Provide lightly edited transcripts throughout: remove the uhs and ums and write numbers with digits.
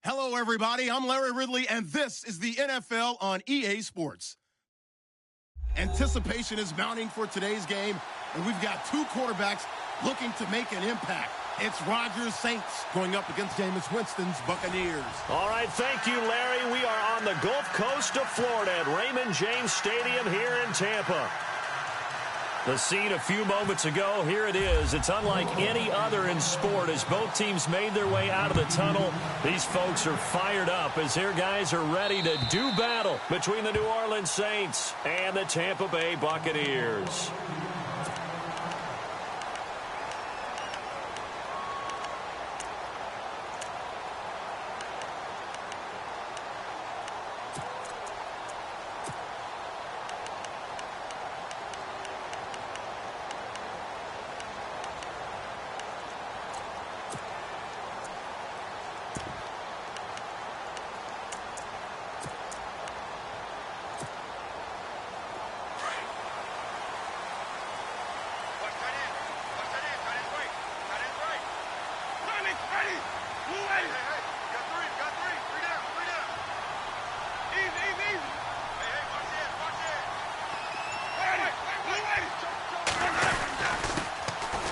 Hello, everybody. I'm Larry Ridley, and this is the NFL on EA Sports. Anticipation is mounting for today's game, and we've got two quarterbacks looking to make an impact. It's Rodgers' Saints going up against Jameis Winston's Buccaneers. All right, thank you, Larry. We are on the Gulf Coast of Florida at Raymond James Stadium here in Tampa. The scene a few moments ago, here it is. It's unlike any other in sport as both teams made their way out of the tunnel. These folks are fired up as their guys are ready to do battle between the New Orleans Saints and the Tampa Bay Buccaneers.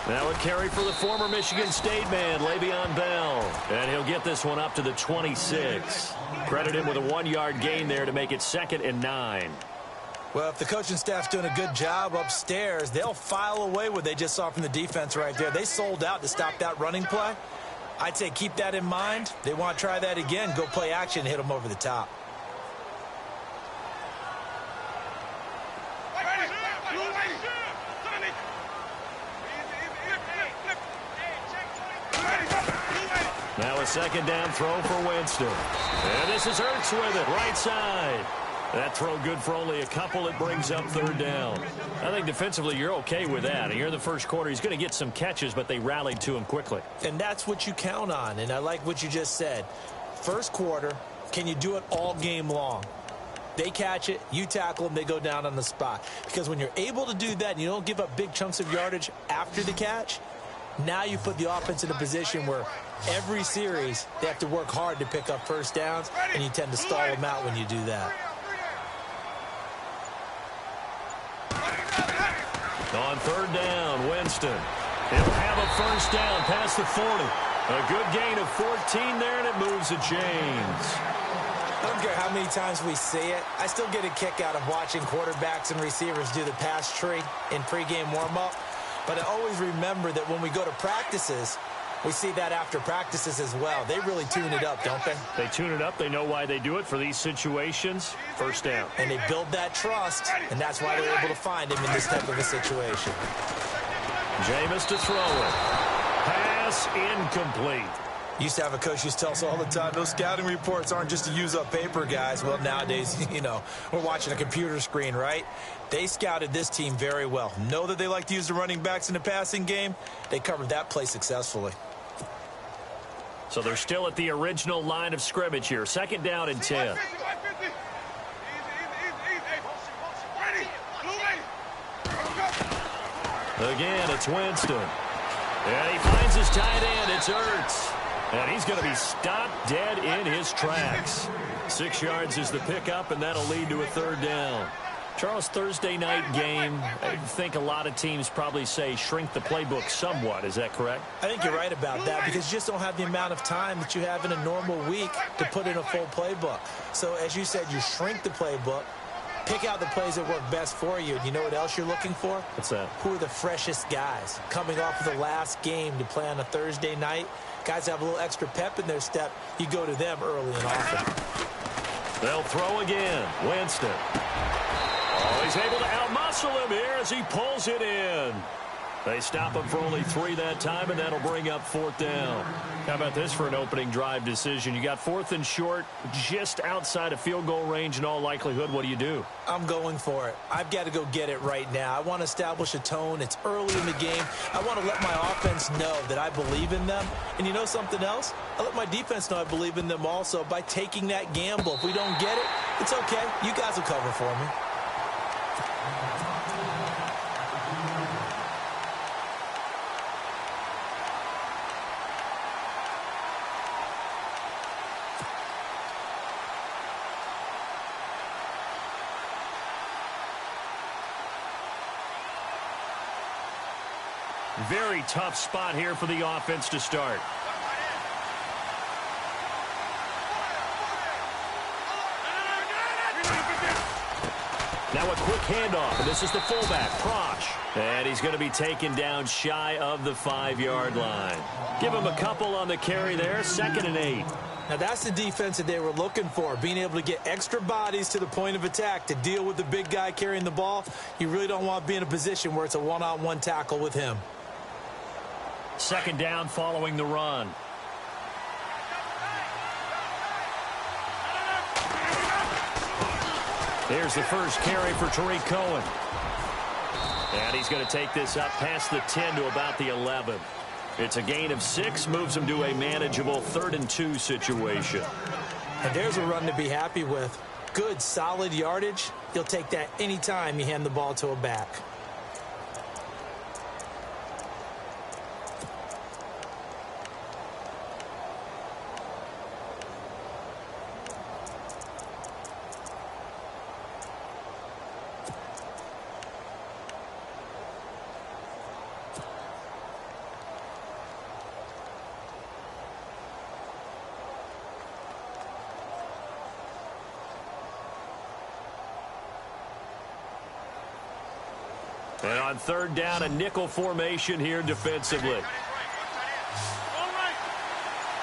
Now a carry for the former Michigan State man, Le'Veon Bell. And he'll get this one up to the 26. Credit him with a 1-yard gain there to make it 2nd and 9. Well, if the coaching staff's doing a good job upstairs, they'll file away what they just saw from the defense right there. They sold out to stop that running play. I'd say keep that in mind. They want to try that again, go play action and hit them over the top. Now a 2nd down throw for Winston. And this is Ertz with it, right side. That throw good for only a couple. It brings up 3rd down. I think defensively you're okay with that. And here in the first quarter, he's going to get some catches, but they rallied to him quickly. And that's what you count on. And I like what you just said. First quarter, can you do it all game long? They catch it, you tackle them, they go down on the spot. Because when you're able to do that and you don't give up big chunks of yardage after the catch, now you put the offense in a position where every series they have to work hard to pick up first downs, and you tend to stall them out when you do that. On 3rd down, Winston. He'll have a first down past the 40. A good gain of 14 there, and it moves the chains. I don't care how many times we see it. I still get a kick out of watching quarterbacks and receivers do the pass tree in pregame warm-up. But I always remember that when we go to practices, we see that after practices as well. They really tune it up, don't they? They tune it up. They know why they do it for these situations. First down. And they build that trust, and that's why they're able to find him in this type of a situation. Jameis to throw it. Pass incomplete. Used to have a coach who used to tell us all the time, those scouting reports aren't just to use up paper, guys. Well, nowadays, we're watching a computer screen, right? They scouted this team very well. Know that they like to use the running backs in the passing game. They covered that play successfully. So they're still at the original line of scrimmage here. 2nd down and 10. Again, it's Winston. And he finds his tight end. It's Ertz. And he's going to be stopped dead in his tracks. 6 yards is the pickup, and that'll lead to a 3rd down. Charles, Thursday night game, I think a lot of teams probably say shrink the playbook somewhat. Is that correct? I think you're right about that because you just don't have the amount of time that you have in a normal week to put in a full playbook. So, as you said, you shrink the playbook, pick out the plays that work best for you. And you know what else you're looking for? What's that? Who are the freshest guys coming off of the last game to play on a Thursday night? Guys have a little extra pep in their step. You go to them early and often. They'll throw again. Winston. Oh, he's able to outmuscle him here as he pulls it in. They stop him for only 3 that time, and that'll bring up 4th down. How about this for an opening drive decision? You got 4th and short, just outside of field goal range in all likelihood. What do you do? I'm going for it. I've got to go get it right now. I want to establish a tone. It's early in the game. I want to let my offense know that I believe in them. And you know something else? I let my defense know I believe in them also by taking that gamble. If we don't get it, it's okay. You guys will cover for me. Very tough spot here for the offense to start. Now a quick handoff, and this is the fullback, Prosh. And he's going to be taken down shy of the 5-yard line. Give him a couple on the carry there, 2nd and 8. Now that's the defense that they were looking for, being able to get extra bodies to the point of attack to deal with the big guy carrying the ball. You really don't want to be in a position where it's a one-on-one tackle with him. 2nd down following the run. Here's the first carry for Tariq Cohen. And he's going to take this up past the 10 to about the 11. It's a gain of 6, moves him to a manageable 3rd and 2 situation. And there's a run to be happy with. Good, solid yardage. You'll take that anytime you hand the ball to a back. And on 3rd down, a nickel formation here defensively.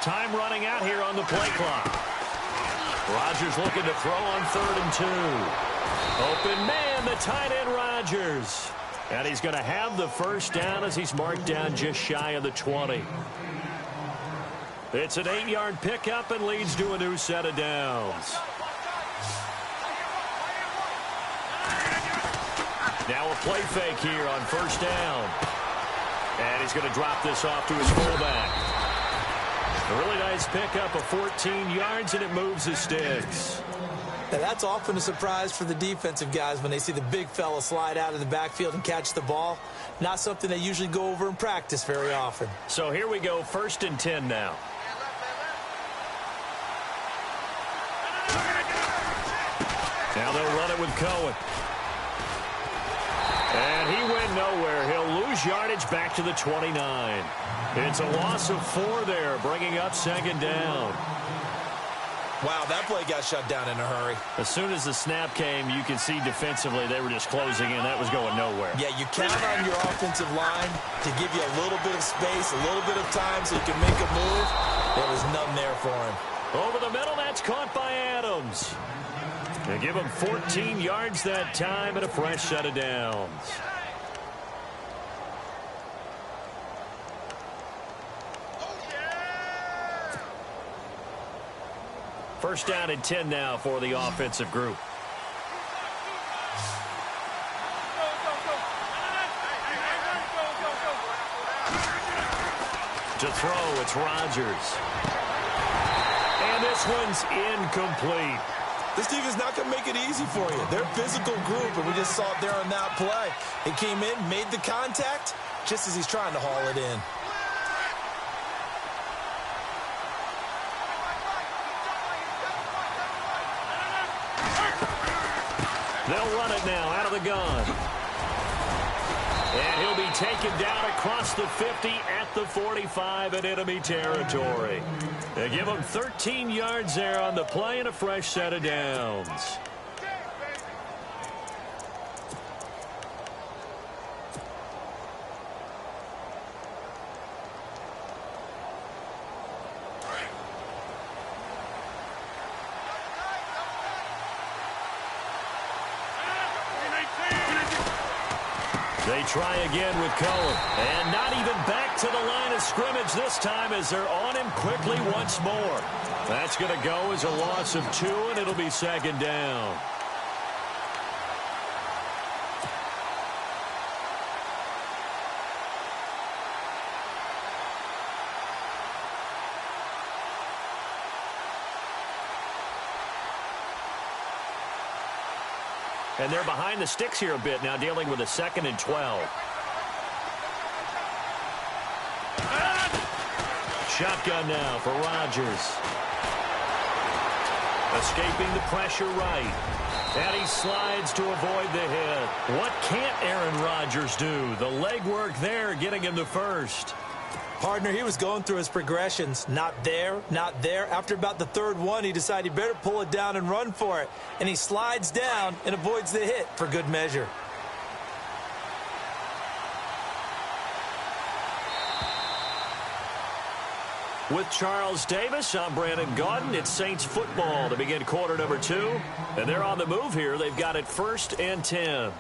Time running out here on the play clock. Rodgers looking to throw on 3rd and 2. Open man, the tight end Rodgers. And he's going to have the first down as he's marked down just shy of the 20. It's an 8-yard pickup and leads to a new set of downs. Now a play fake here on 1st down. And he's going to drop this off to his fullback. A really nice pickup of 14 yards, and it moves his sticks. Now that's often a surprise for the defensive guys when they see the big fella slide out of the backfield and catch the ball. Not something they usually go over in practice very often. So here we go, 1st and 10 now. Now they'll run it with Cohen. And he went nowhere. He'll lose yardage back to the 29. It's a loss of 4 there, bringing up 2nd down. Wow, that play got shut down in a hurry. As soon as the snap came, you can see defensively they were just closing in. That was going nowhere. Yeah, you count on your offensive line to give you a little bit of space, a little bit of time so you can make a move. There was none there for him. Over the middle, that's caught by Adams. They give him 14 yards that time and a fresh set of downs. First down and 10 now for the offensive group. To throw, it's Rodgers. And this one's incomplete. This defense is not going to make it easy for you. They're a physical group, and we just saw it there on that play. It came in, made the contact, just as he's trying to haul it in. They'll run it now out of the gun. And he'll be taken down across the 50 at the 45 in enemy territory. They give him 13 yards there on the play and a fresh set of downs. They try again with Cohen. And not even back to the line of scrimmage this time as they're on him quickly once more. That's going to go as a loss of 2, and it'll be 2nd down. And they're behind the sticks here a bit now, dealing with a 2nd and 12. Shotgun now for Rodgers. Escaping the pressure right. And he slides to avoid the hit. What can't Aaron Rodgers do? The legwork there getting him to first. Partner, he was going through his progressions. Not there, not there. After about the third one, he decided he better pull it down and run for it. And he slides down and avoids the hit for good measure. With Charles Davis, I'm Brandon Gaudin. It's Saints football to begin quarter number 2. And they're on the move here. They've got it 1st and 10.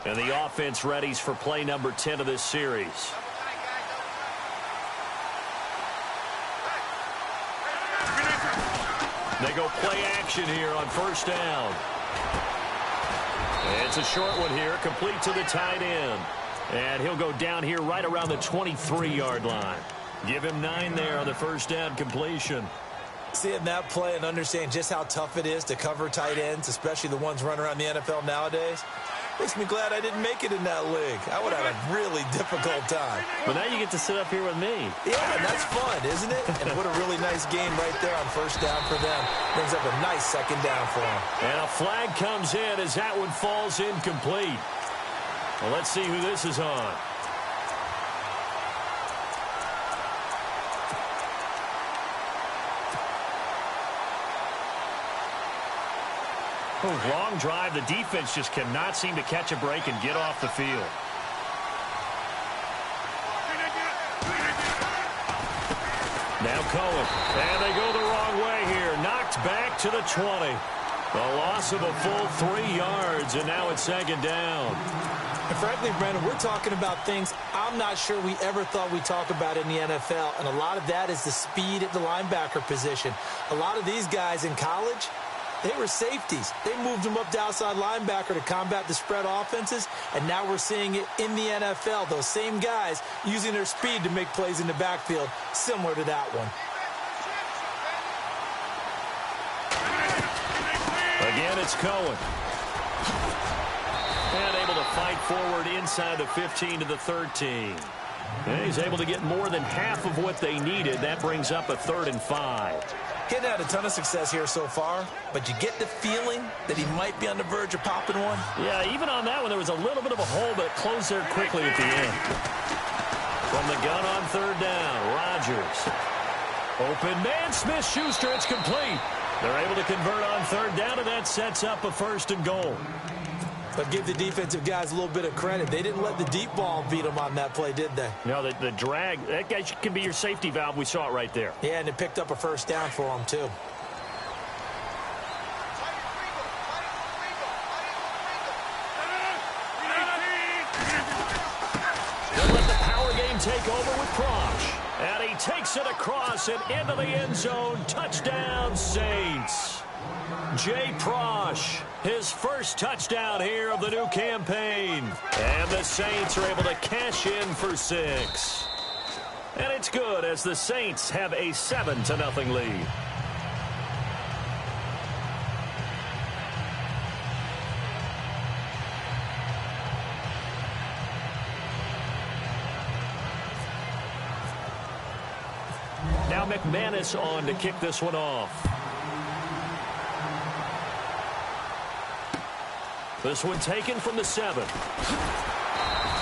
And the offense readies for play number 10 of this series. They go play action here on 1st down. It's a short one here, complete to the tight end. And he'll go down here right around the 23-yard line. Give him 9 there on the 1st down completion. Seeing that play and understanding just how tough it is to cover tight ends, especially the ones running around the NFL nowadays, makes me glad I didn't make it in that league. I would have had a really difficult time. But now you get to sit up here with me. Yeah, and that's fun, isn't it? And what a really nice game right there on 1st down for them. Brings up a nice 2nd down for them. And a flag comes in as that one falls incomplete. Well, let's see who this is on. Oh, long drive. The defense just cannot seem to catch a break and get off the field. Now Cohen. And they go the wrong way here. Knocked back to the 20. A loss of a full 3 yards, and now it's 2nd down. And frankly, Brandon, we're talking about things I'm not sure we ever thought we'd talk about in the NFL, and a lot of that is the speed at the linebacker position. A lot of these guys in college, they were safeties. They moved them up to outside linebacker to combat the spread offenses, and now we're seeing it in the NFL. Those same guys using their speed to make plays in the backfield, similar to that one. Again, it's Cohen. And able to fight forward inside the 15 to the 13. And he's able to get more than half of what they needed. That brings up a 3rd and 5. Getting had a ton of success here so far, but you get the feeling that he might be on the verge of popping one. Yeah, even on that one, there was a little bit of a hole, but it closed there quickly at the end. From the gun on 3rd down, Rodgers. Open man, Smith-Schuster, it's complete. They're able to convert on 3rd down, and that sets up a 1st and goal. But give the defensive guys a little bit of credit. They didn't let the deep ball beat them on that play, did they? No, the drag, that guy can be your safety valve. We saw it right there. Yeah, and it picked up a 1st down for them, too. They'll let the power game take over with Prosh. And he takes it across and into the end zone. Touchdown, Saints. Jay Prosh, his 1st touchdown here of the new campaign. And the Saints are able to cash in for 6. And it's good as the Saints have a 7-0 lead. Now McManus on to kick this one off. This one taken from the 7.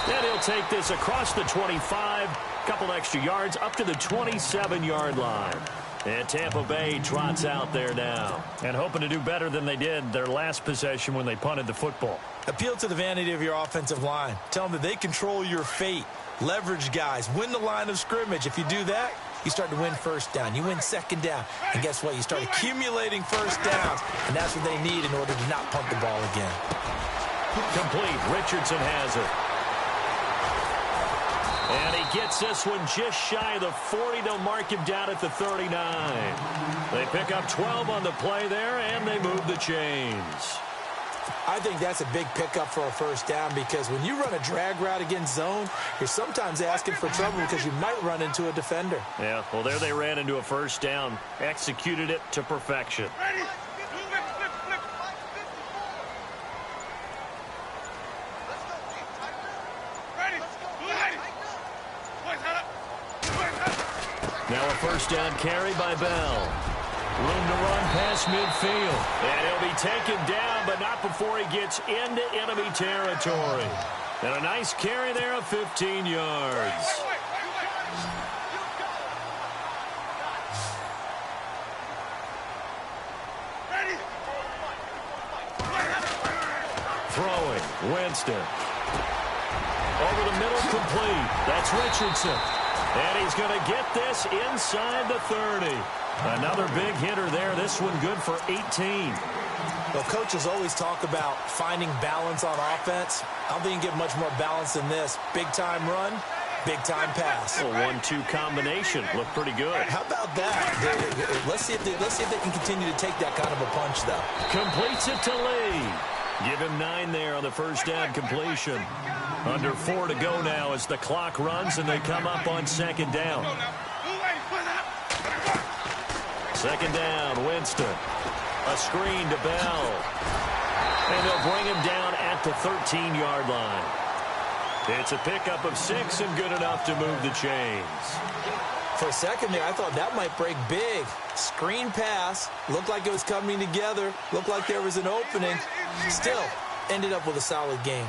And he'll take this across the 25. Couple extra yards up to the 27-yard line. And Tampa Bay trots out there now. And hoping to do better than they did their last possession when they punted the football. Appeal to the vanity of your offensive line. Tell them that they control your fate. Leverage guys. Win the line of scrimmage. If you do that, you start to win 1st down. You win 2nd down. And guess what? You start accumulating 1st downs. And that's what they need in order to not punt the ball again. Complete. Richardson has it. And he gets this one just shy of the 40. They'll mark him down at the 39. They pick up 12 on the play there, and they move the chains. I think that's a big pickup for a 1st down because when you run a drag route against zone, you're sometimes asking for trouble because you might run into a defender. Yeah, well, there they ran into a 1st down, executed it to perfection. Now a first down carry by Bell. Room to run past midfield. And he'll be taken down, but not before he gets into enemy territory. And a nice carry there of 15 yards. Throwing, Winston. Over the middle, complete. That's Richardson. And he's going to get this inside the 30. Another big hitter there. This one good for 18. Well, coaches always talk about finding balance on offense. I don't think you can get much more balance than this. Big-time run, big-time pass. A 1-2 combination. Looked pretty good. How about that? Let's see if they can continue to take that kind of a punch, though. Completes it to Lee. Give him 9 there on the first down completion. Under 4 to go now as the clock runs and they come up on second down. Second down, Winston. A screen to Bell. And they'll bring him down at the 13-yard line. It's a pickup of 6 and good enough to move the chains. For a second there, I thought that might break big. Screen pass. Looked like it was coming together. Looked like there was an opening. Still, ended up with a solid game.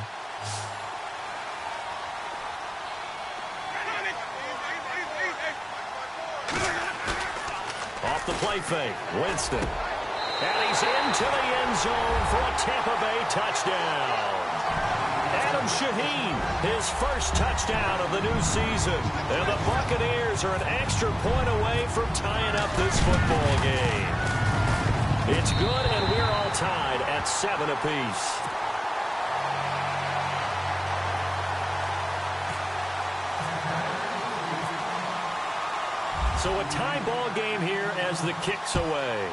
Off the play fake, Winston. And he's into the end zone for a Tampa Bay touchdown. Adam Shaheen, his first touchdown of the new season. And the Buccaneers are an extra point away from tying up this football game. It's good, and we're all tied at 7 apiece. So a tie ball game here as the kick's away.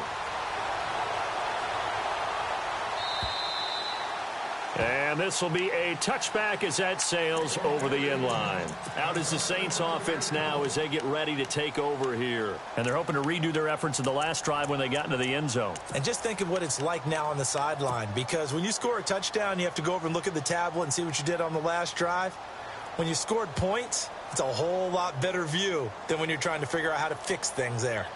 And this will be a touchback as that sails over the end line. Out is the Saints offense now as they get ready to take over here. And they're hoping to redo their efforts in the last drive when they got into the end zone. And just think of what it's like now on the sideline, because when you score a touchdown, you have to go over and look at the tablet and see what you did on the last drive. When you scored points, it's a whole lot better view than when you're trying to figure out how to fix things there.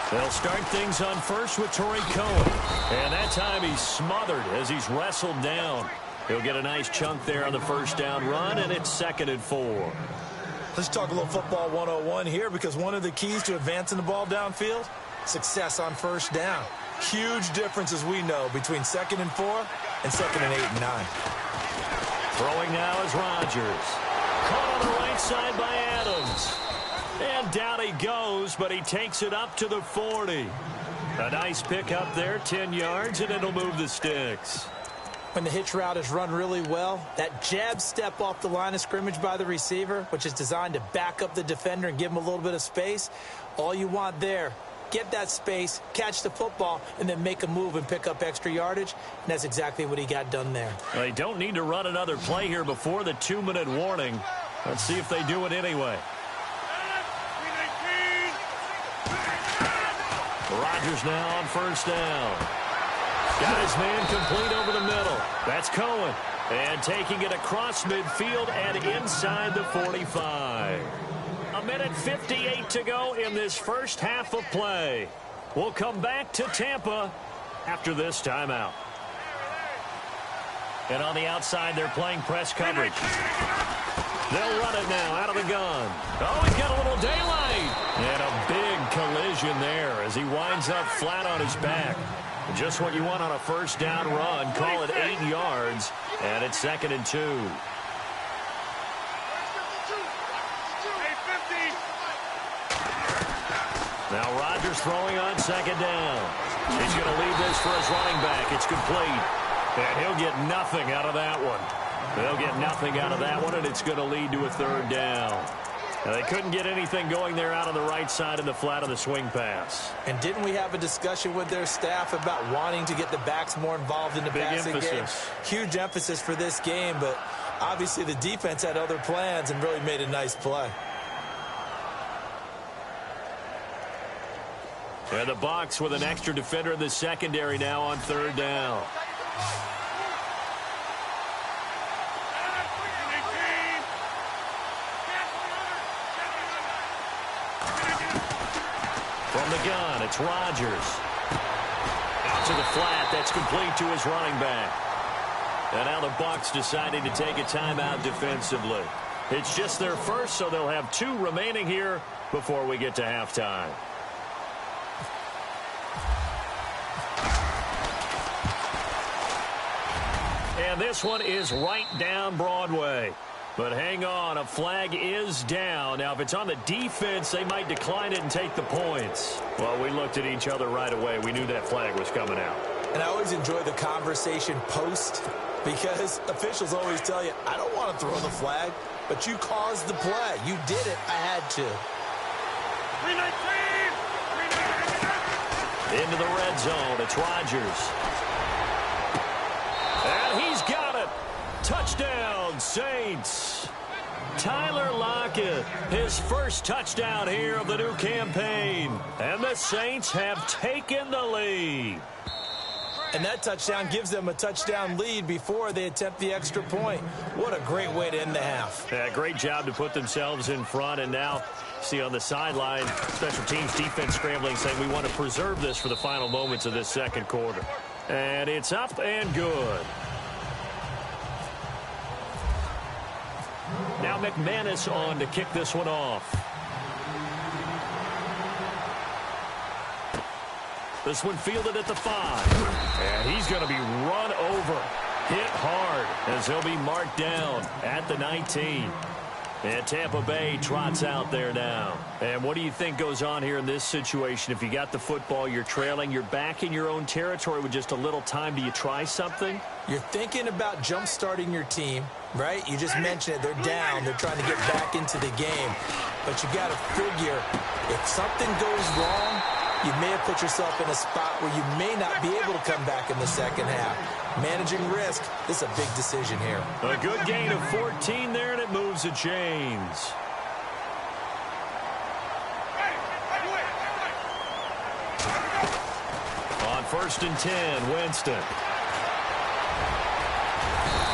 They'll start things on first with Torrey Cohen. And that time he's smothered as he's wrestled down. He'll get a nice chunk there on the first down run, and it's 2nd and 4. Let's talk a little football 101 here, because one of the keys to advancing the ball downfield, success on first down. Huge difference, as we know, between 2nd and 4 and 2nd and 8 and 9. Throwing now is Rodgers. Caught on the right side by Adams. And down he goes, but he takes it up to the 40. A nice pickup there, 10 yards, and it'll move the sticks. When the hitch route is run really well, that jab step off the line of scrimmage by the receiver, which is designed to back up the defender and give him a little bit of space, all you want there, get that space, catch the football, and then make a move and pick up extra yardage. And that's exactly what he got done there. They don't need to run another play here before the 2-minute warning. Let's see if they do it anyway. Rodgers now on first down. Got his man complete over the middle. That's Cohen. And taking it across midfield and inside the 45. 1:58 to go in this first half of play. We'll come back to Tampa after this timeout. And on the outside, they're playing press coverage. They'll run it now out of the gun. Oh, he's got a little daylight. And a big collision there as he winds up flat on his back. Just what you want on a first down run. Call it 8 yards. And it's 2nd and 2. Now Rodgers throwing on 2nd down. He's going to leave this for his running back. It's complete. And he'll get nothing out of that one. They'll get nothing out of that one, and it's going to lead to a 3rd down. Now, they couldn't get anything going there out on the right side of the flat of the swing pass. And didn't we have a discussion with their staff about wanting to get the backs more involved in the passing game? Huge emphasis for this game, but obviously the defense had other plans and really made a nice play. And the Bucs with an extra defender in the secondary now on third down. From the gun, it's Rodgers. Out to the flat. That's complete to his running back. And now the Bucs deciding to take a timeout defensively. It's just their first, so they'll have 2 remaining here before we get to halftime. And this one is right down Broadway. But hang on, a flag is down. Now, if it's on the defense, they might decline it and take the points. Well, we looked at each other right away. We knew that flag was coming out. And I always enjoy the conversation post because officials always tell you, I don't want to throw the flag, but you caused the play. You did it. I had to. Into the red zone. It's Rodgers. And he's got it. Touchdown, Saints. Tyler Lockett, his first touchdown here of the new campaign. And the Saints have taken the lead. And that touchdown gives them a touchdown lead before they attempt the extra point. What a great way to end the half. Yeah, great job to put themselves in front. And now, see on the sideline, special teams defense scrambling, saying we want to preserve this for the final moments of this second quarter. And it's up and good. Now McManus on to kick this one off. This one fielded at the 5. And he's going to be run over. Hit hard as he'll be marked down at the 19. And Tampa Bay trots out there now. And what do you think goes on here in this situation? If you got the football, you're trailing, you're back in your own territory with just a little time. Do you try something? You're thinking about jump-starting your team, right? You just mentioned it. They're down. They're trying to get back into the game. But you got to figure if something goes wrong, you may have put yourself in a spot where you may not be able to come back in the second half. Managing risk, this is a big decision here. A good gain of 14 there, and it moves the chains. On 1st and 10, Winston.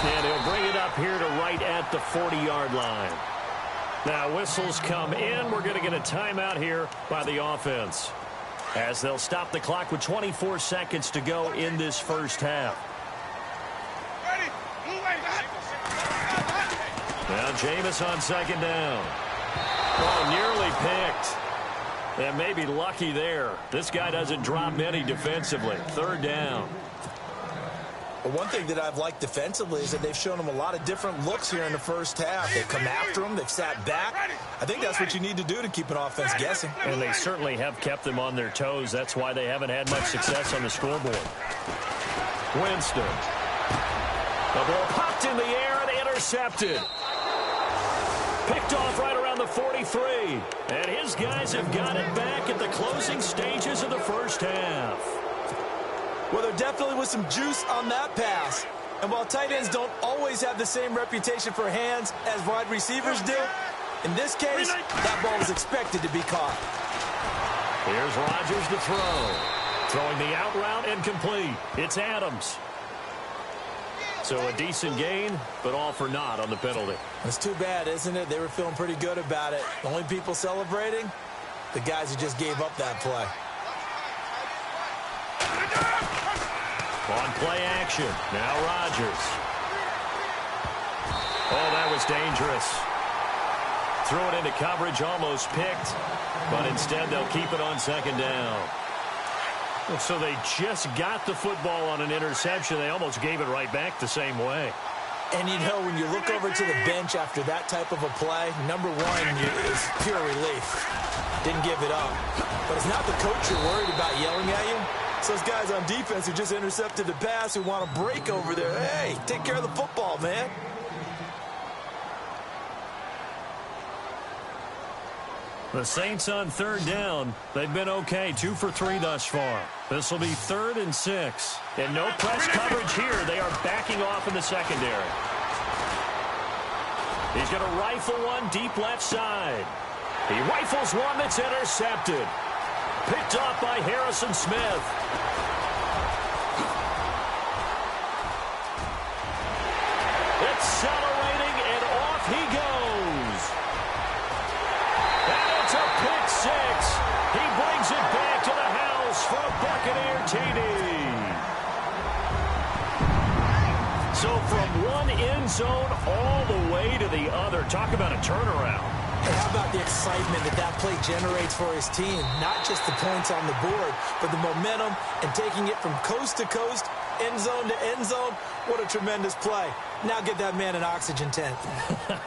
And he'll bring it up here to right at the 40-yard line. Now, whistles come in. We're going to get a timeout here by the offense, as they'll stop the clock with 24 seconds to go in this first half. Now Jameis on second down. Oh, nearly picked. And maybe lucky there. This guy doesn't drop many defensively. 3rd down. Well, one thing that I've liked defensively is that they've shown them a lot of different looks here in the first half. They've come after them. They've sat back. I think that's what you need to do to keep an offense guessing. And they certainly have kept them on their toes. That's why they haven't had much success on the scoreboard. Winston. The ball popped in the air and intercepted. Picked off right around the 43. And his guys have got it back at the closing stages of the first half. Well, there definitely was some juice on that pass. And while tight ends don't always have the same reputation for hands as wide receivers do, in this case, that ball was expected to be caught. Here's Rodgers to throw. Throwing the out route and complete. It's Adams. So a decent gain, but all for naught on the penalty. It's too bad, isn't it? They were feeling pretty good about it. The only people celebrating, the guys who just gave up that play. On play action. Now Rodgers. Oh, that was dangerous. Threw it into coverage, almost picked. But instead, they'll keep it on second down. So they just got the football on an interception. They almost gave it right back the same way. And you know, when you look over to the bench after that type of a play, number one, it's pure relief. Didn't give it up. But it's not the coach you're worried about yelling at you. It's those guys on defense who just intercepted the pass who want to break over there. Hey, take care of the football, man. The Saints on 3rd down. They've been okay, 2 for 3 thus far. This will be 3rd and 6. And no press coverage here. They are backing off in the secondary. He's going to rifle one deep left side. He rifles one that's intercepted. picked off by Harrison Smith. Accelerating, and off he goes. And it's a pick six. He brings it back to the house for a Buccaneer TD. So from one end zone all the way to the other. Talk about a turnaround. And how about the excitement that play generates for his team? Not just the points on the board, but the momentum and taking it from coast to coast, end zone to end zone. What a tremendous play. Now get that man an oxygen tent.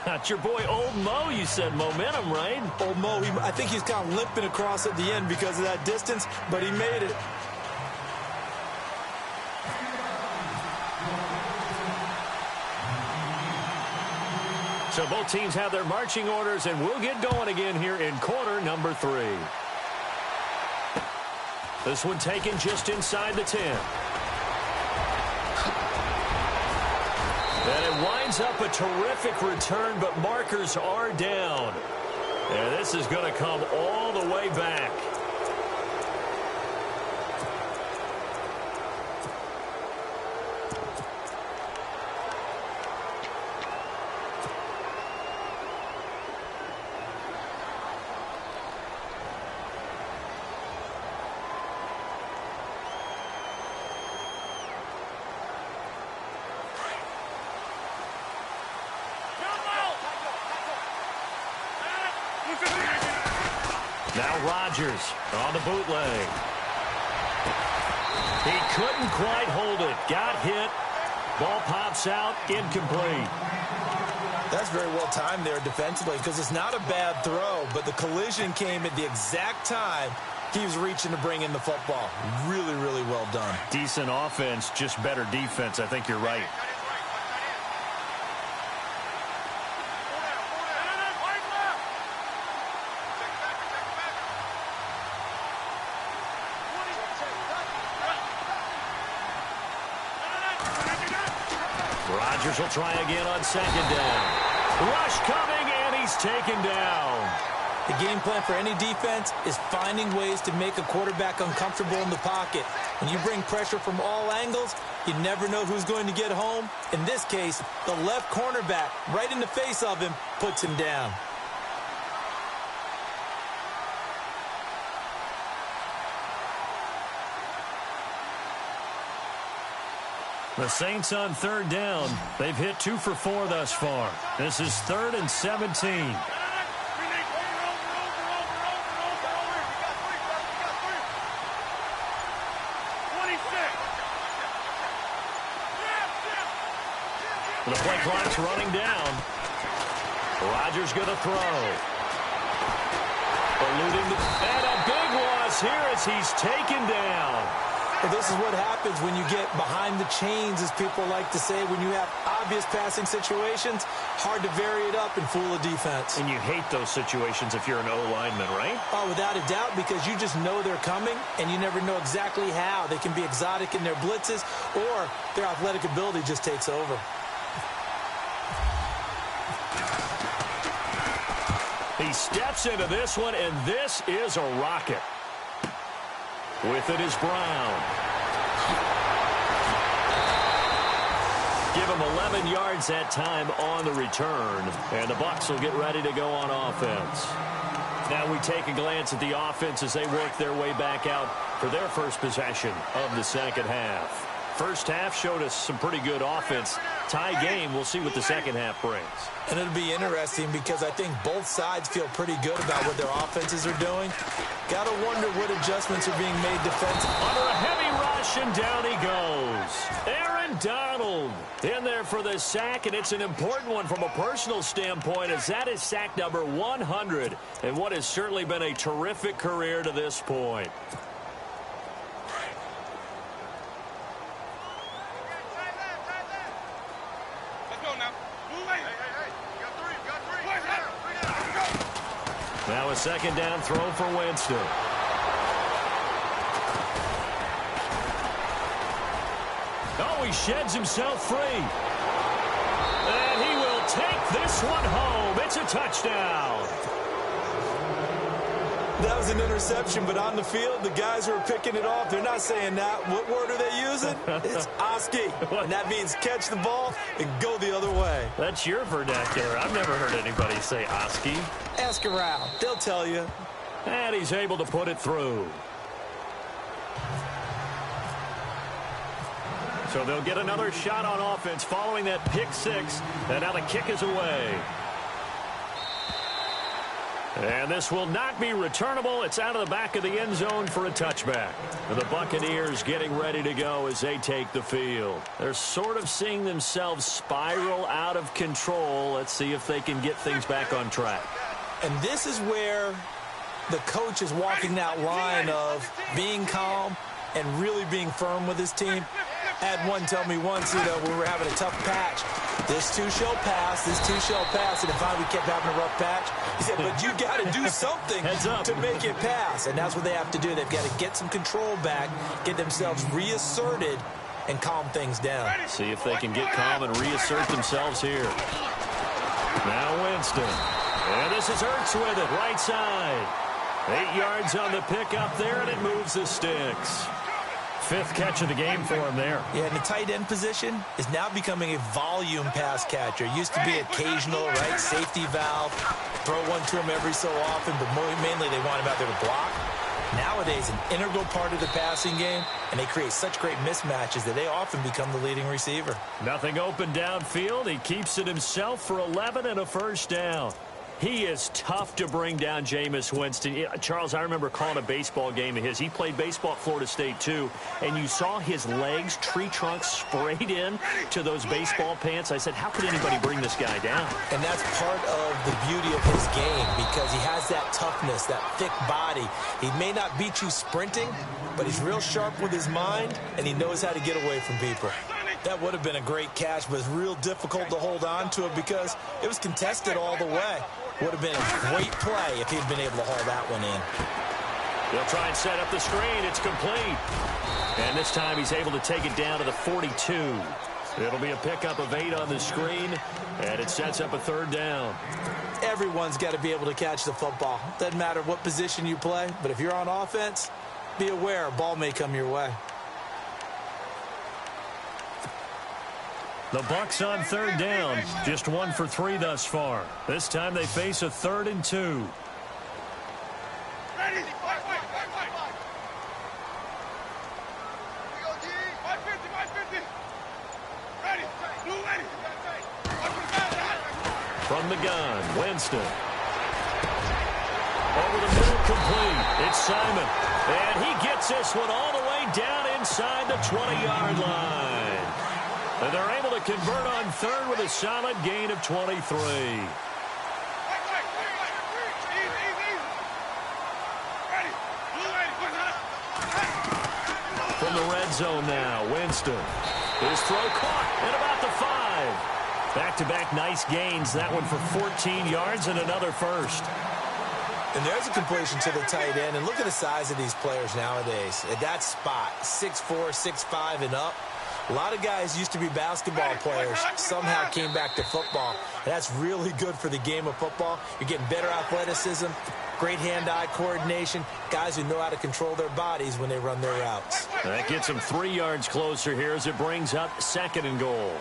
It's your boy Old Mo, you said. Momentum, right? Old Mo, I think he's kind of limping across at the end because of that distance, but he made it. So both teams have their marching orders, and we'll get going again here in quarter number 3. This one taken just inside the 10. And it winds up a terrific return, but markers are down. And this is going to come all the way back. Now Rodgers on the bootleg. He couldn't quite hold it. Got hit. Ball pops out. Incomplete. That's very well timed there defensively because it's not a bad throw, but the collision came at the exact time he was reaching to bring in the football. Really, really well done. Decent offense, just better defense. I think you're right. Rodgers will try again on second down. Rush coming, and he's taken down. The game plan for any defense is finding ways to make a quarterback uncomfortable in the pocket. When you bring pressure from all angles, you never know who's going to get home. In this case, the left cornerback, right in the face of him, puts him down. The Saints on third down. They've hit 2 for 4 thus far. This is 3rd and 17. The play clock's running down. Rodgers going to throw. Eluding and a big loss here as he's taken down. Well, this is what happens when you get behind the chains, as people like to say. When you have obvious passing situations, hard to vary it up and fool a defense. And you hate those situations if you're an O-lineman, right? Oh, without a doubt, because you just know they're coming, and you never know exactly how. They can be exotic in their blitzes, or their athletic ability just takes over. He steps into this one, and this is a rocket. With it is Brown. Give him 11 yards that time on the return. And the Bucs will get ready to go on offense. Now we take a glance at the offense as they work their way back out for their first possession of the second half. First half showed us some pretty good offense. Tie game, we'll see what the second half brings. And it'll be interesting because I think both sides feel pretty good about what their offenses are doing. Got to wonder what adjustments are being made defensively. Under a heavy rush, and down he goes. Aaron Donald in there for the sack, and it's an important one from a personal standpoint, as that is sack number 100, and what has certainly been a terrific career to this point. Now a second down throw for Winston. Oh, he sheds himself free. And he will take this one home. It's a touchdown. That was an interception, but on the field, the guys who are picking it off, they're not saying that. What word are they using? It's Oski, and that means catch the ball and go the other way. That's your vernacular. I've never heard anybody say Oski. Ask around. They'll tell you. And he's able to put it through. So they'll get another shot on offense following that pick six, and now the kick is away. And this will not be returnable. It's out of the back of the end zone for a touchback. And the Buccaneers getting ready to go as they take the field. They're sort of seeing themselves spiral out of control. Let's see if they can get things back on track. And this is where the coach is walking that line of being calm and really being firm with his team. I had one tell me once, when we were having a tough patch, this too shall pass, this too shall pass, and finally we kept having a rough patch. He said, but you got to do something to make it pass, and that's what they have to do. They've got to get some control back, get themselves reasserted, and calm things down. See if they can get calm and reassert themselves here. Now Winston. And this is Ertz with it, right side. 8 yards on the pickup there, and it moves the sticks. 5th catch of the game for him there. Yeah, and the tight end position is now becoming a volume pass catcher. Used to be occasional, right? Safety valve. Throw one to him every so often, but mainly they want him out there to block. Nowadays, an integral part of the passing game, and they create such great mismatches that they often become the leading receiver. Nothing open downfield. He keeps it himself for 11 and a first down. He is tough to bring down, Jameis Winston. Charles, I remember calling a baseball game of his. He played baseball at Florida State, too, and you saw his legs, tree trunks sprayed in to those baseball pants. I said, how could anybody bring this guy down? And that's part of the beauty of his game because he has that toughness, that thick body. He may not beat you sprinting, but he's real sharp with his mind, and he knows how to get away from people. That would have been a great catch, but it's real difficult to hold on to it because it was contested all the way. Would have been a great play if he'd been able to haul that one in. They'll try and set up the screen. It's complete. And this time he's able to take it down to the 42. It'll be a pickup of 8 on the screen, and it sets up a 3rd down. Everyone's got to be able to catch the football. Doesn't matter what position you play, but if you're on offense, be aware a ball may come your way. The Bucs on 3rd down. Just 1 for 3 thus far. This time they face a 3rd and 2. Ready? From the gun, Winston. Over the middle, complete. It's Simon. And he gets this one all the way down inside the 20-yard line. And they're able to convert on 3rd with a solid gain of 23. From the red zone now, Winston. His throw caught at about the 5. Back-to-back nice gains. That one for 14 yards and another first. And there's a completion to the tight end. And look at the size of these players nowadays. At that spot, 6'4", 6'5", and up. A lot of guys used to be basketball players, somehow came back to football. And that's really good for the game of football. You're getting better athleticism, great hand-eye coordination, guys who know how to control their bodies when they run their routes. That gets them 3 yards closer here as it brings up 2nd and goal.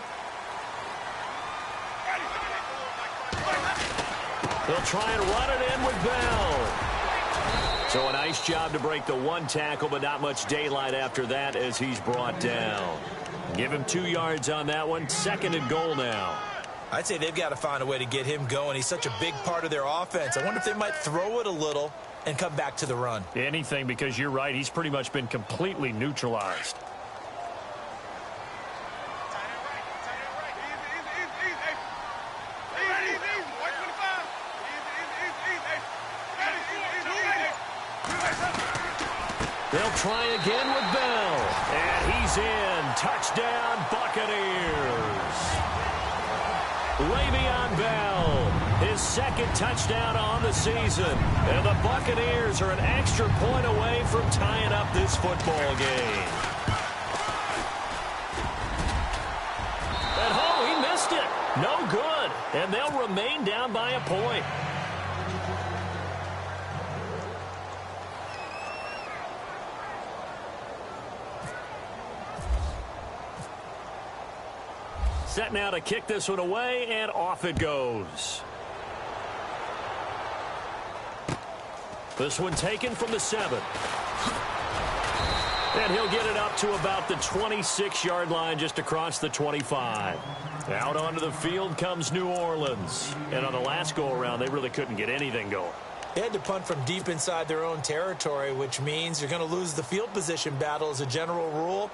They'll try and run it in with Bell. So a nice job to break the 1 tackle, but not much daylight after that as he's brought down. Give him 2 yards on that one. 2nd and goal now. I'd say they've got to find a way to get him going. He's such a big part of their offense. I wonder if they might throw it a little and come back to the run. Anything, because you're right. He's pretty much been completely neutralized. They'll try again with Bell. And he's in. Touchdown, Buccaneers. Le'Veon Bell, his 2nd touchdown on the season. And the Buccaneers are an extra point away from tying up this football game. And he missed it. No good. And they'll remain down by a point. Set now to kick this one away, and off it goes. This one taken from the 7. And he'll get it up to about the 26-yard line, just across the 25. Out onto the field comes New Orleans. And on the last go-around, they really couldn't get anything going. They had to punt from deep inside their own territory, which means you're going to lose the field position battle as a general rule.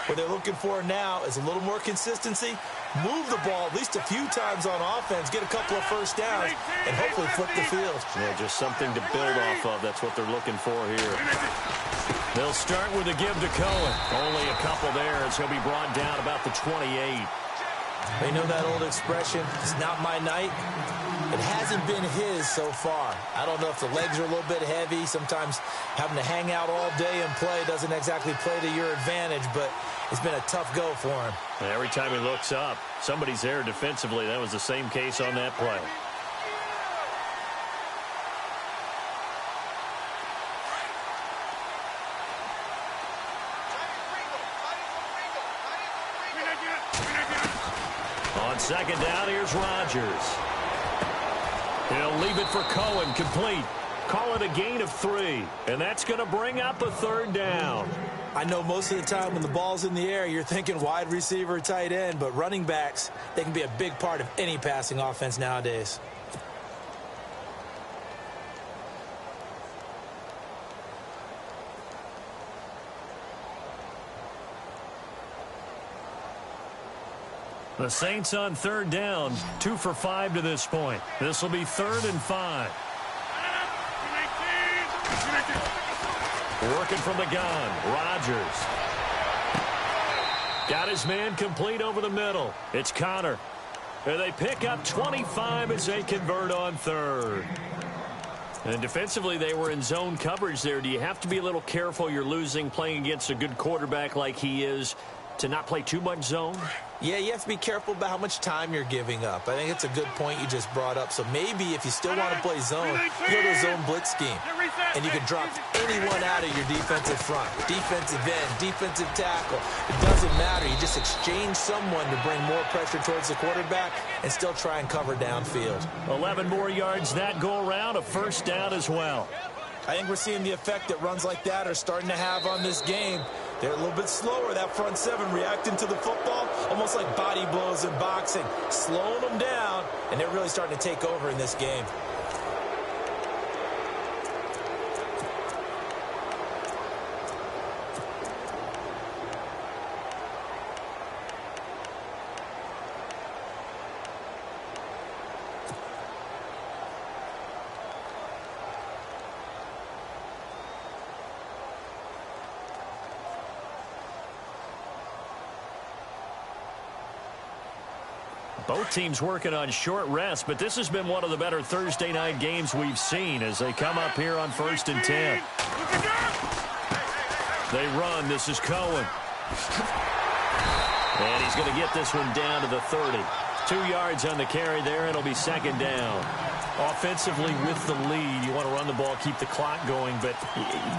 What they're looking for now is a little more consistency, move the ball at least a few times on offense, get a couple of first downs, and hopefully flip the field. Yeah, just something to build off of. That's what they're looking for here. They'll start with a give to Cohen. Only a couple there as he'll be brought down about the 28. They know that old expression, it's not my night. It hasn't been his so far. I don't know if the legs are a little bit heavy. Sometimes having to hang out all day and play doesn't exactly play to your advantage, but it's been a tough go for him. And every time he looks up, somebody's there defensively. That was the same case on that play. On second down, here's Rodgers. He'll leave it for Cohen, complete. Call it a gain of 3, and that's going to bring up a third down. I know most of the time when the ball's in the air, you're thinking wide receiver, tight end, but running backs, they can be a big part of any passing offense nowadays. The Saints on third down, 2 for 5 to this point. This will be 3rd and 5. Working from the gun, Rodgers. Got his man complete over the middle. It's Connor. And they pick up 25 as they convert on 3rd. And defensively, they were in zone coverage there. Do you have to be a little careful? You're losing, playing against a good quarterback like he is, to not play too much zone? Yeah, you have to be careful about how much time you're giving up. I think it's a good point you just brought up. So maybe if you still want to play zone, you go to a zone blitz scheme. And you can drop anyone out of your defensive front. Defensive end, defensive tackle. It doesn't matter. You just exchange someone to bring more pressure towards the quarterback and still try and cover downfield. 11 more yards that go around, a first down as well. I think we're seeing the effect that runs like that are starting to have on this game. They're a little bit slower, that front 7, reacting to the football, almost like body blows in boxing, slowing them down, and they're really starting to take over in this game. Both teams working on short rest, but this has been one of the better Thursday night games we've seen as they come up here on 1st and 10. They run. This is Cohen. And he's going to get this one down to the 30. 2 yards on the carry there. It'll be 2nd down. Offensively with the lead, you want to run the ball, keep the clock going, but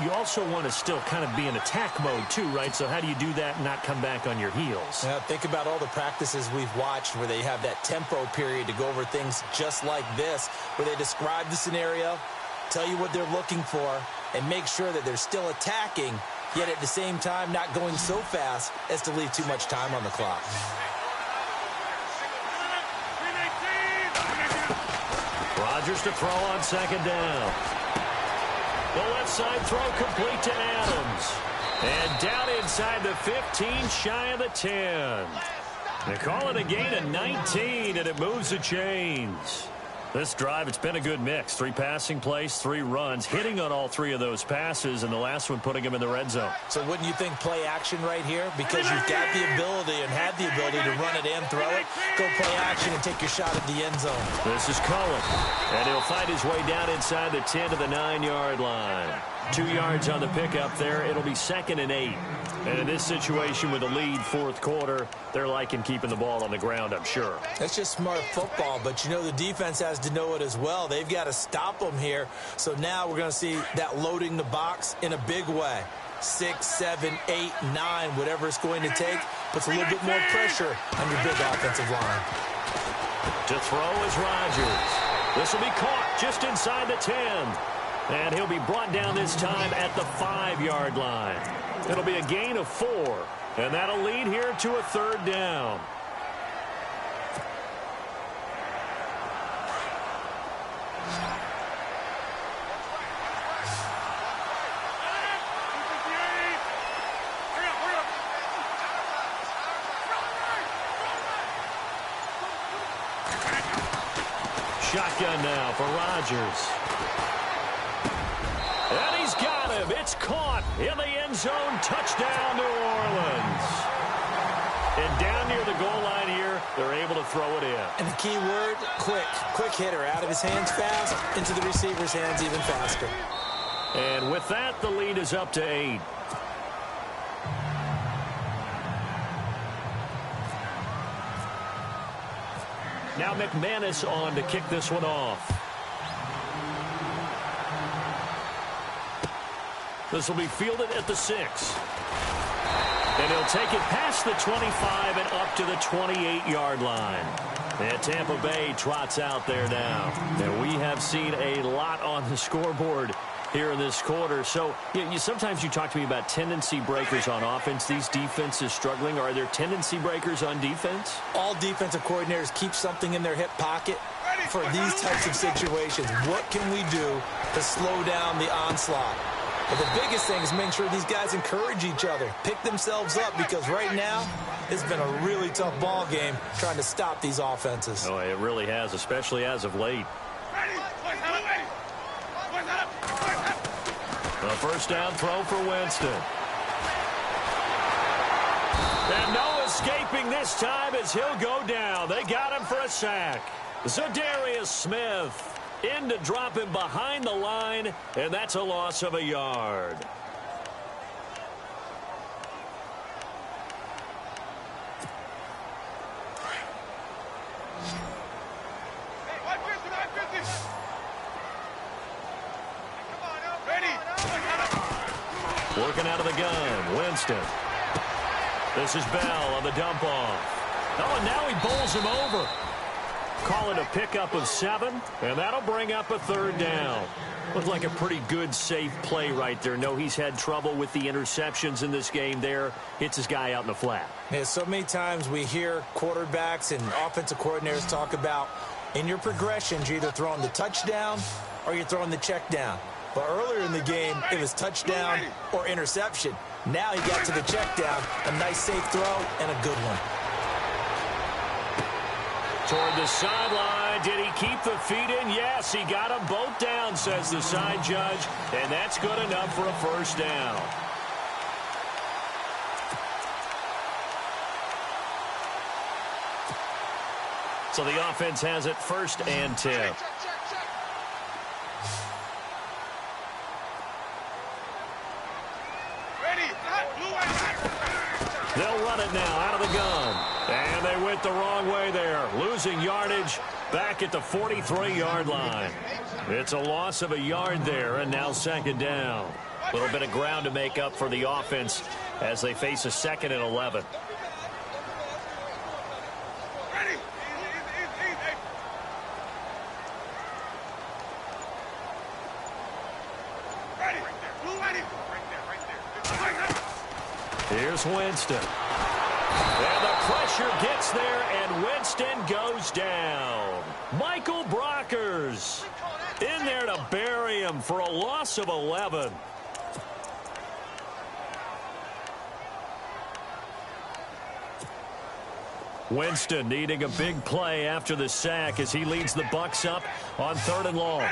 you also want to still kind of be in attack mode too, right? So how do you do that and not come back on your heels? Yeah, think about all the practices we've watched where they have that tempo period to go over things just like this, where they describe the scenario, tell you what they're looking for, and make sure that they're still attacking, yet at the same time not going so fast as to leave too much time on the clock. Rodgers to throw on 2nd down. The left side throw complete to Adams. And down inside the 15, shy of the 10. They call it a gain of 19, and it moves the chains. This drive, it's been a good mix. 3 passing plays, 3 runs, hitting on all 3 of those passes, and the last one putting him in the red zone. So wouldn't you think play action right here? Because you've got the ability and had the ability to run it and throw it. Go play action and take your shot at the end zone. This is Cohen, and he'll find his way down inside the 10 to the 9-yard line. 2 yards on the pickup there. It'll be 2nd and 8. And in this situation with the lead 4th quarter, they're liking keeping the ball on the ground, I'm sure. That's just smart football, but you know the defense has to know it as well. They've got to stop them here. So now we're going to see that loading the box in a big way. 6, 7, 8, 9, whatever it's going to take, puts a little bit more pressure on your big offensive line. To throw is Rodgers. This will be caught just inside the 10. And he'll be brought down this time at the 5-yard line. It'll be a gain of 4. And that'll lead here to a 3rd down. Shotgun now for Rodgers. And he's got him. It's caught in the end zone. Touchdown, New Orleans. And down near the goal line here, they're able to throw it in. And the key word, quick. Quick hitter. Out of his hands fast, into the receiver's hands even faster. And with that, the lead is up to 8. Now McManus on to kick this one off. This will be fielded at the 6. And he'll take it past the 25 and up to the 28-yard line. And Tampa Bay trots out there now. And we have seen a lot on the scoreboard here in this quarter. So sometimes you talk to me about tendency breakers on offense. These defenses struggling. Are there tendency breakers on defense? All defensive coordinators keep something in their hip pocket for these types of situations. What can we do to slow down the onslaught? But the biggest thing is making sure these guys encourage each other, pick themselves up, because right now it's been a really tough ball game trying to stop these offenses. Oh, it really has, especially as of late. A first down throw for Winston. And no escaping this time as he'll go down. They got him for a sack. Zadarius Smith in to drop him behind the line, and that's a loss of a yard. Working out of the gun, Winston. This is Bell on the dump off. Oh, and now he bowls him over. Call it a pickup of 7, and that'll bring up a 3rd down. Looked like a pretty good, safe play right there. No, he's had trouble with the interceptions in this game there. Hits his guy out in the flat. Yeah, so many times we hear quarterbacks and offensive coordinators talk about in your progressions, you're either throwing the touchdown or you're throwing the check down. But earlier in the game, it was touchdown or interception. Now he got to the check down. A nice, safe throw and a good one. Toward the sideline. Did he keep the feet in? Yes, he got them both down, says the side judge. And that's good enough for a first down. So the offense has it 1st and 10. They'll run it now out of the gun. And they went the wrong way there. Losing yardage back at the 43-yard line. It's a loss of a yard there, and now 2nd down. A little bit of ground to make up for the offense as they face a 2nd and 11. Here's Winston. And the pressure gets there, and Winston goes down. Michael Brockers in there to bury him for a loss of 11. Winston needing a big play after the sack as he leads the Bucs up on 3rd and long.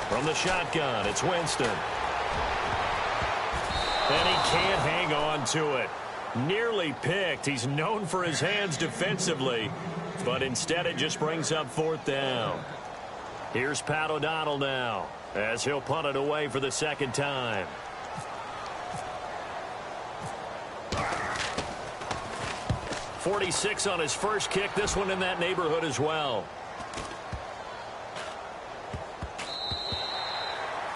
From the shotgun, it's Winston. And he can't hang on to it. Nearly picked. He's known for his hands defensively, but instead it just brings up 4th down. Here's Pat O'Donnell now as he'll punt it away for the 2nd time. 46 on his first kick. This one in that neighborhood as well.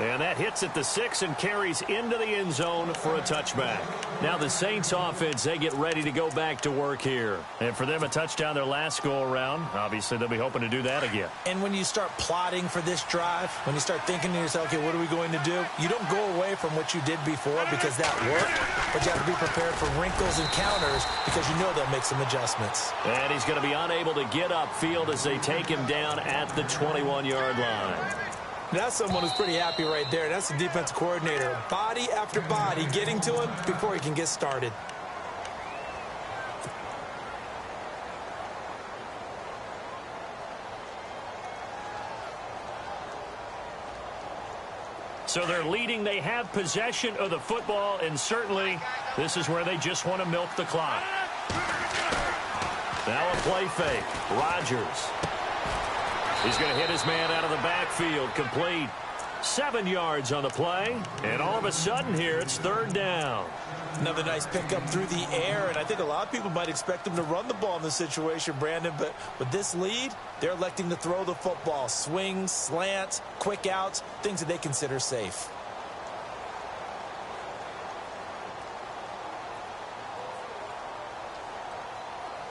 And that hits at the 6 and carries into the end zone for a touchback. Now the Saints offense, they get ready to go back to work here. And for them, a touchdown their last go-around. Obviously, they'll be hoping to do that again. And when you start plotting for this drive, when you start thinking to yourself, okay, what are we going to do? You don't go away from what you did before because that worked. But you have to be prepared for wrinkles and counters because you know they'll make some adjustments. And he's going to be unable to get upfield as they take him down at the 21-yard line. That's someone who's pretty happy right there. That's the defensive coordinator. Body after body getting to him before he can get started. So they're leading. They have possession of the football, and certainly this is where they just want to milk the clock. Now a play fake. Rodgers. He's going to hit his man out of the backfield. Complete. 7 yards on the play. And all of a sudden here, it's third down. Another nice pickup through the air, and I think a lot of people might expect him to run the ball in this situation, Brandon, but with this lead, they're electing to throw the football. Swings, slants, quick outs, things that they consider safe.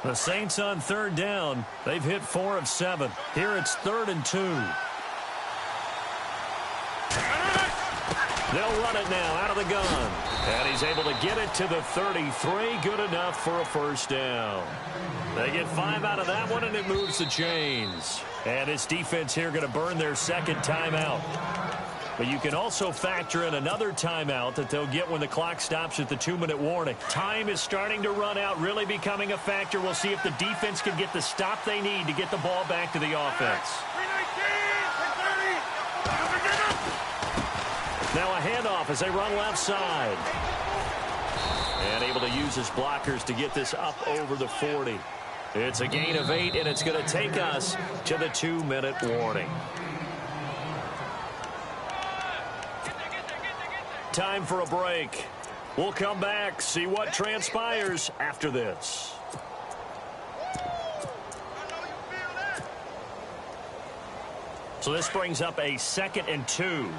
The Saints on third down. They've hit 4 of 7. Here it's 3rd and 2. They'll run it now out of the gun. And he's able to get it to the 33. Good enough for a first down. They get 5 out of that one, and it moves the chains. And this defense here going to burn their second timeout. But you can also factor in another timeout that they'll get when the clock stops at the 2-minute warning. Time is starting to run out, really becoming a factor. We'll see if the defense can get the stop they need to get the ball back to the offense. Now a handoff as they run left side. And able to use his blockers to get this up over the 40. It's a gain of 8, and it's going to take us to the 2-minute warning. Time for a break. We'll come back, see what transpires after this. So this brings up a 2nd and 2.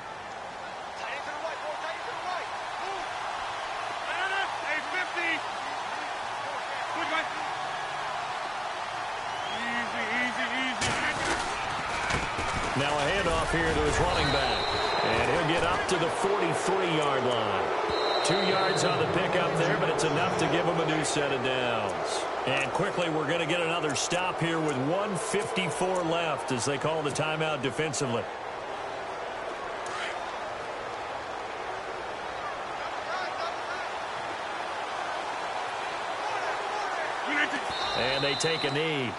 Now a handoff here to his running back. And he'll get up to the 43-yard line. 2 yards on the pickup there, but it's enough to give him a new set of downs. And quickly, we're going to get another stop here with 1:54 left as they call the timeout defensively. And they take a knee.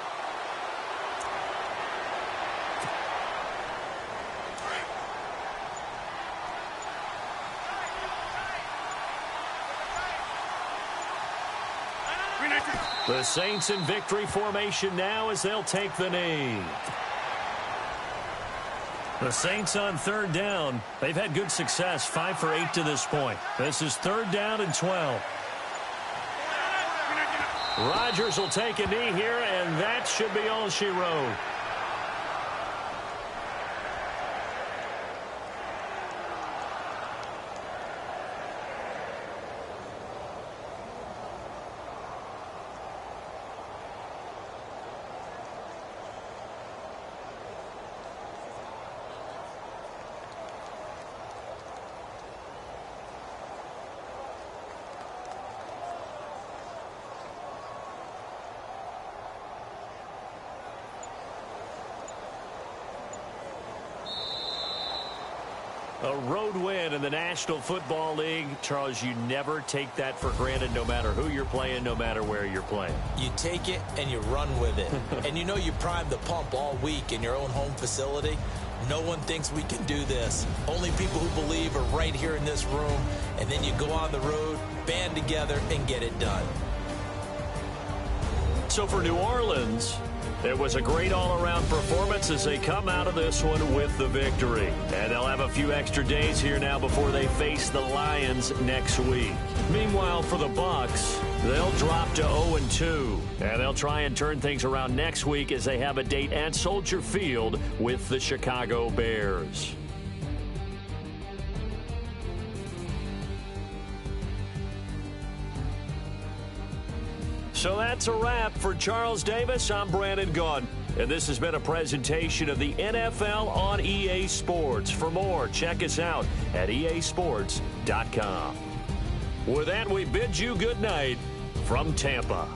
The Saints in victory formation now as they'll take the knee. The Saints on third down. They've had good success, 5 for 8 to this point. This is 3rd down and 12. Rodgers will take a knee here, and that should be all she wrote. A road win in the National Football League. Charles, you never take that for granted no matter who you're playing, no matter where you're playing. You take it and you run with it. And you know you primed the pump all week in your own home facility. No one thinks we can do this. Only people who believe are right here in this room. And then you go on the road, band together, and get it done. So for New Orleans, it was a great all-around performance as they come out of this one with the victory. And they'll have a few extra days here now before they face the Lions next week. Meanwhile, for the Bucs, they'll drop to 0-2. And they'll try and turn things around next week as they have a date at Soldier Field with the Chicago Bears. So that's a wrap. For Charles Davis, I'm Brandon Gaudin. And this has been a presentation of the NFL on EA Sports. For more, check us out at easports.com. With that, we bid you good night from Tampa.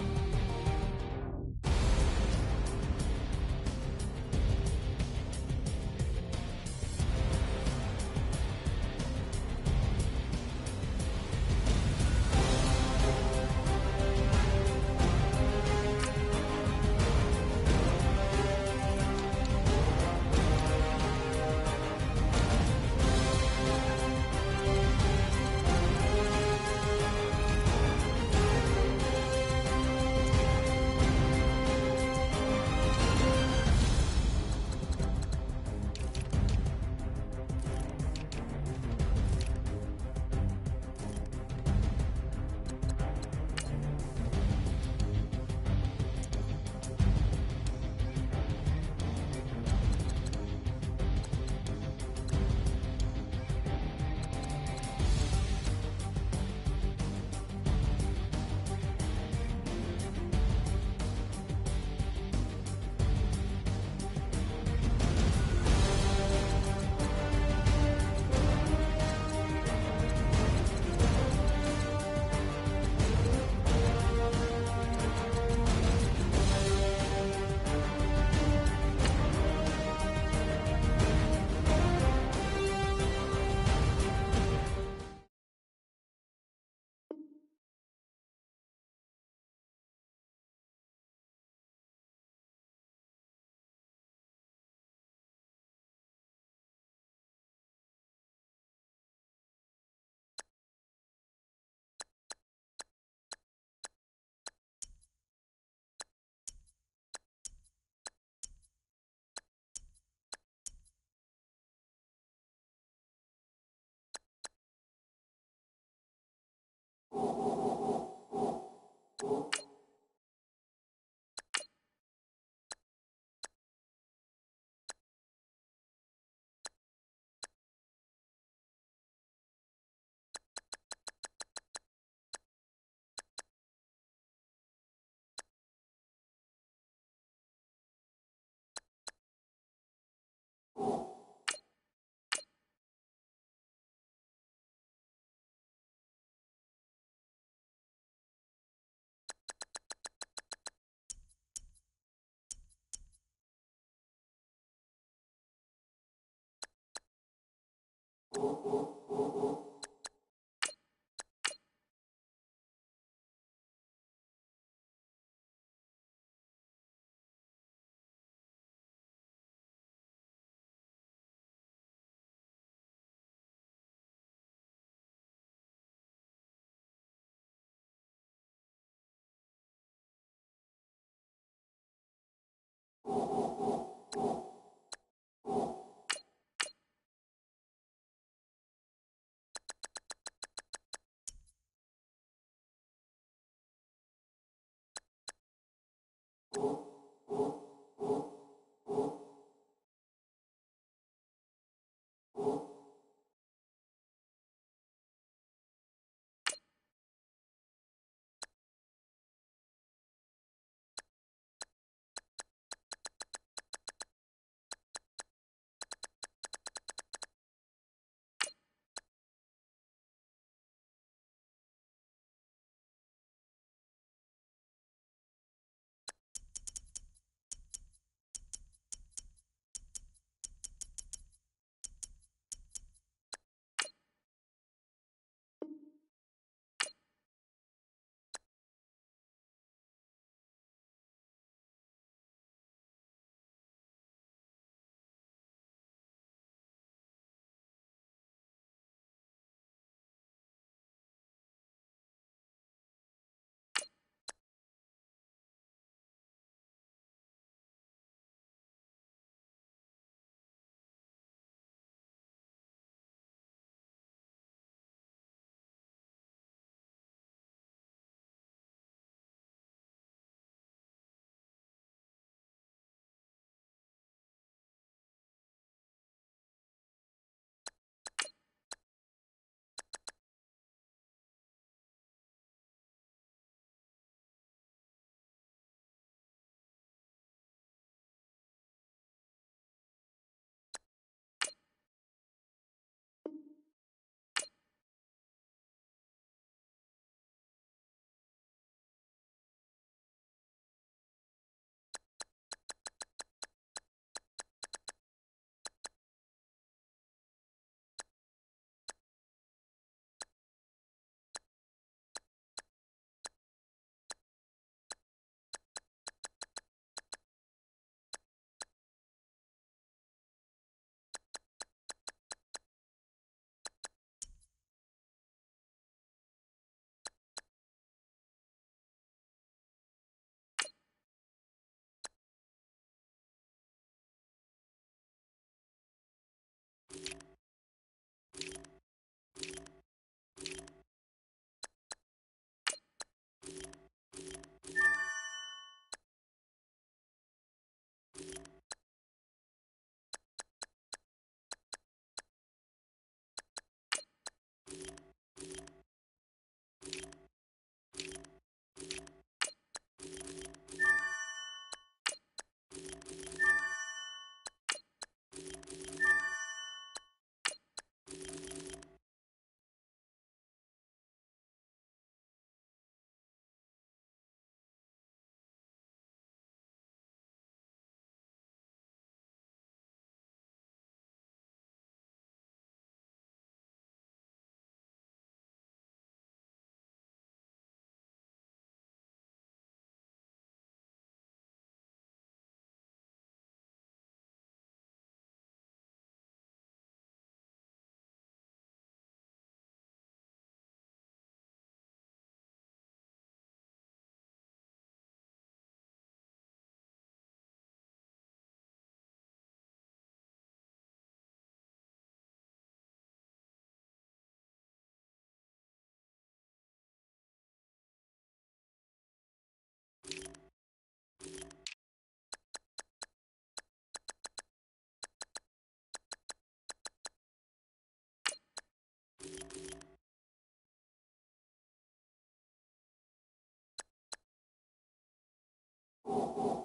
ball.